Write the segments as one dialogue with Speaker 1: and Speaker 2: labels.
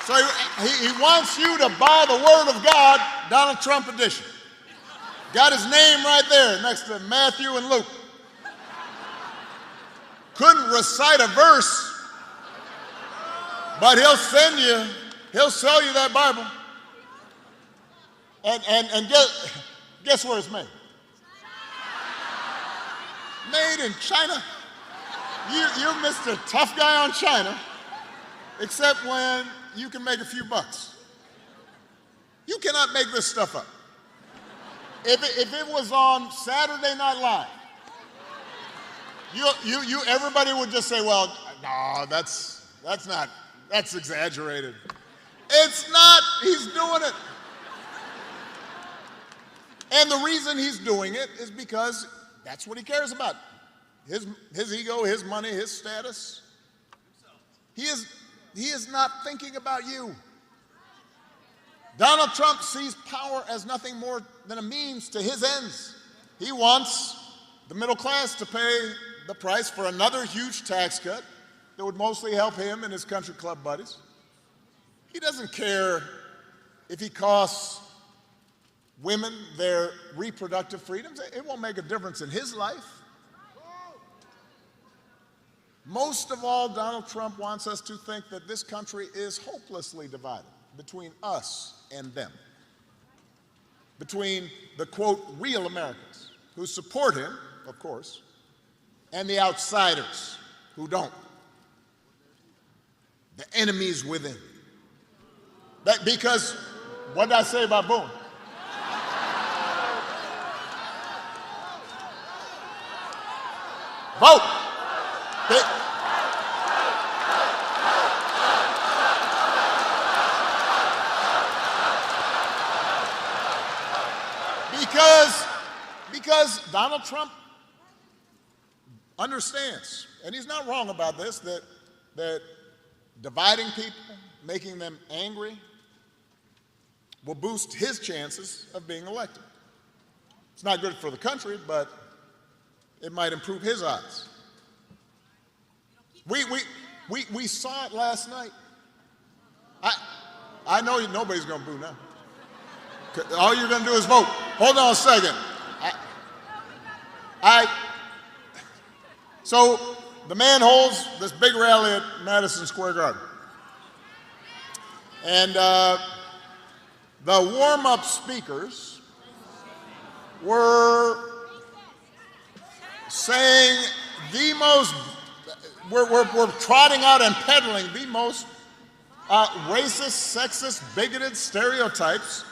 Speaker 1: So he wants you to buy the Word of God, Donald Trump edition. Got his name right there next to Matthew and Luke. Couldn't recite a verse, but he'll sell you that Bible. And guess where it's made? Made in China. You Mr. Tough Guy on China, except when you can make a few bucks. You cannot make this stuff up. If it was on Saturday Night Live, everybody would just say, well, no, that's exaggerated. It's not. He's doing it. And the reason he's doing it is because that's what he cares about. His ego, his money, his status. He is not thinking about you. Donald Trump sees power as nothing more than a means to his ends. He wants the middle class to pay the price for another huge tax cut that would mostly help him and his country club buddies. He doesn't care if he costs women their reproductive freedoms. It won't make a difference in his life. Most of all, Donald Trump wants us to think that this country is hopelessly divided between us and them, between the, quote, real Americans who support him, of course, and the outsiders who don't, the enemies within. Because, what did I say about Boone? Vote. Because Donald Trump understands, and he's not wrong about this, that dividing people, making them angry, will boost his chances of being elected. It's not good for the country, but it might improve his odds. We saw it last night. I know nobody's going to boo now. All you're going to do is vote. Hold on a second. So the man holds this big rally at Madison Square Garden. And the warm-up speakers were saying we're trotting out and peddling the most racist, sexist, bigoted stereotypes.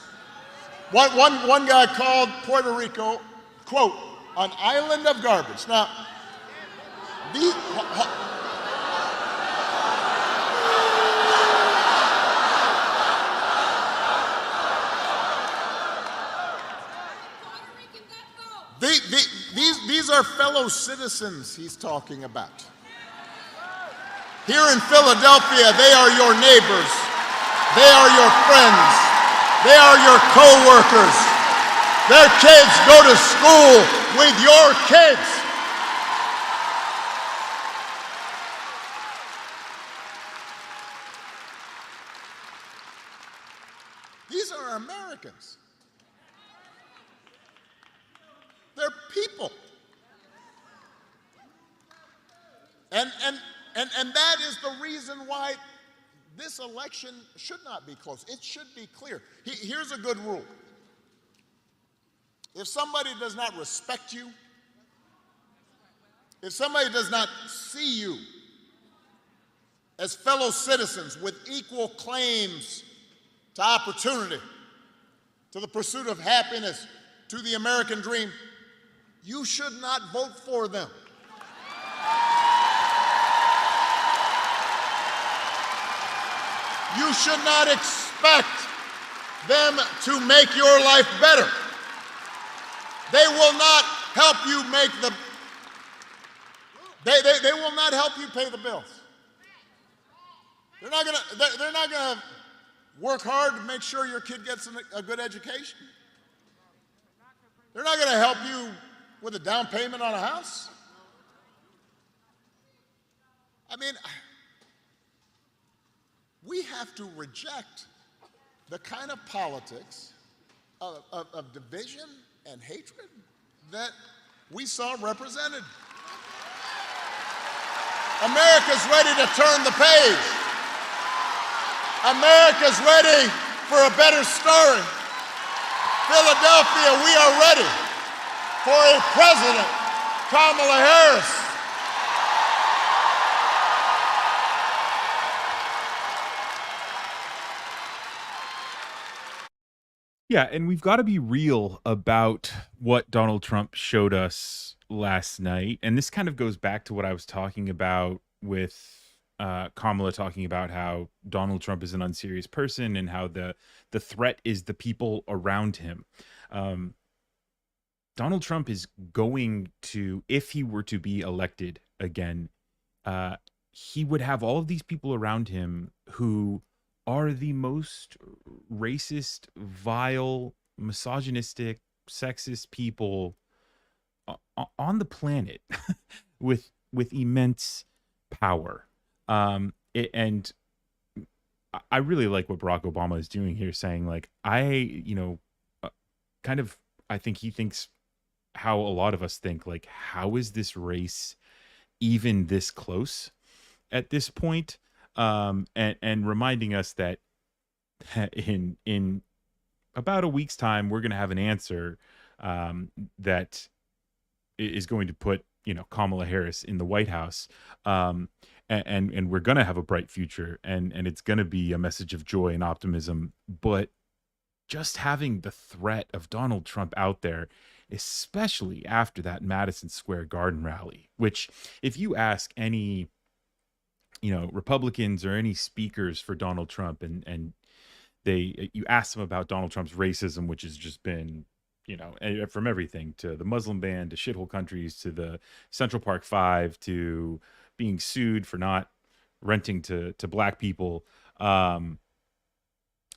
Speaker 1: One guy called Puerto Rico, quote, an island of garbage. Now, these are fellow citizens he's talking about. Here in Philadelphia, they are your neighbors. They are your friends. They are your co-workers. Their kids go to school with your kids. These are Americans. They're people. And that is the reason why this election should not be close. It should be clear. Here's a good rule. If somebody does not respect you, if somebody does not see you as fellow citizens with equal claims to opportunity, to the pursuit of happiness, to the American dream, you should not vote for them. You should not expect them to make your life better. They will not help you make the, they will not help you pay the bills. They're not gonna work hard to make sure your kid gets a good education. They're not gonna help you with a down payment on a house. I mean, We have to reject the kind of politics of division and hatred that we saw represented. America's ready to turn the page. America's ready for a better story. Philadelphia, we are ready for a president, Kamala Harris.
Speaker 2: Yeah, and we've got to be real about what Donald Trump showed us last night. And this kind of goes back to what I was talking about with Kamala talking about how Donald Trump is an unserious person and how the threat is the people around him. Um, Donald Trump is going to, if he were to be elected again, uh, he would have all of these people around him who are the most racist, vile, misogynistic, sexist people on the planet with immense power. And I really like what Barack Obama is doing here, saying like, kind of, I think he thinks how a lot of us think, like, how is this race even this close at this point? And reminding us that in about a week's time, we're going to have an answer that is going to put, Kamala Harris in the White House. And we're going to have a bright future, and it's going to be a message of joy and optimism. But just having the threat of Donald Trump out there, especially after that Madison Square Garden rally, which if you ask any Republicans or any speakers for Donald Trump, and you ask them about Donald Trump's racism, which has just been, from everything to the Muslim ban, to shithole countries, to the Central Park Five, to being sued for not renting to black people.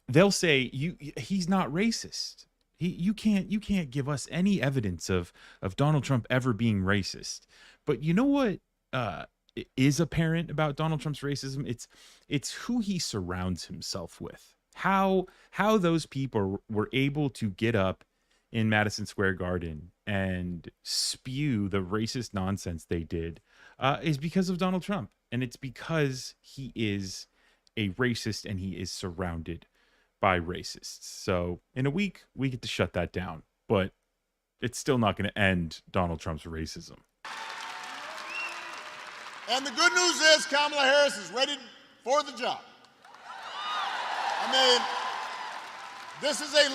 Speaker 2: They'll say he's not racist. You can't give us any evidence of Donald Trump ever being racist. But you know what? Is apparent about Donald Trump's racism, it's who he surrounds himself with. How those people were able to get up in Madison Square Garden and spew the racist nonsense they did is because of Donald Trump. And it's because he is a racist and he is surrounded by racists. So in a week, we get to shut that down. But it's still not going to end Donald Trump's racism.
Speaker 1: And the good news is Kamala Harris is ready for the job. I mean, this is a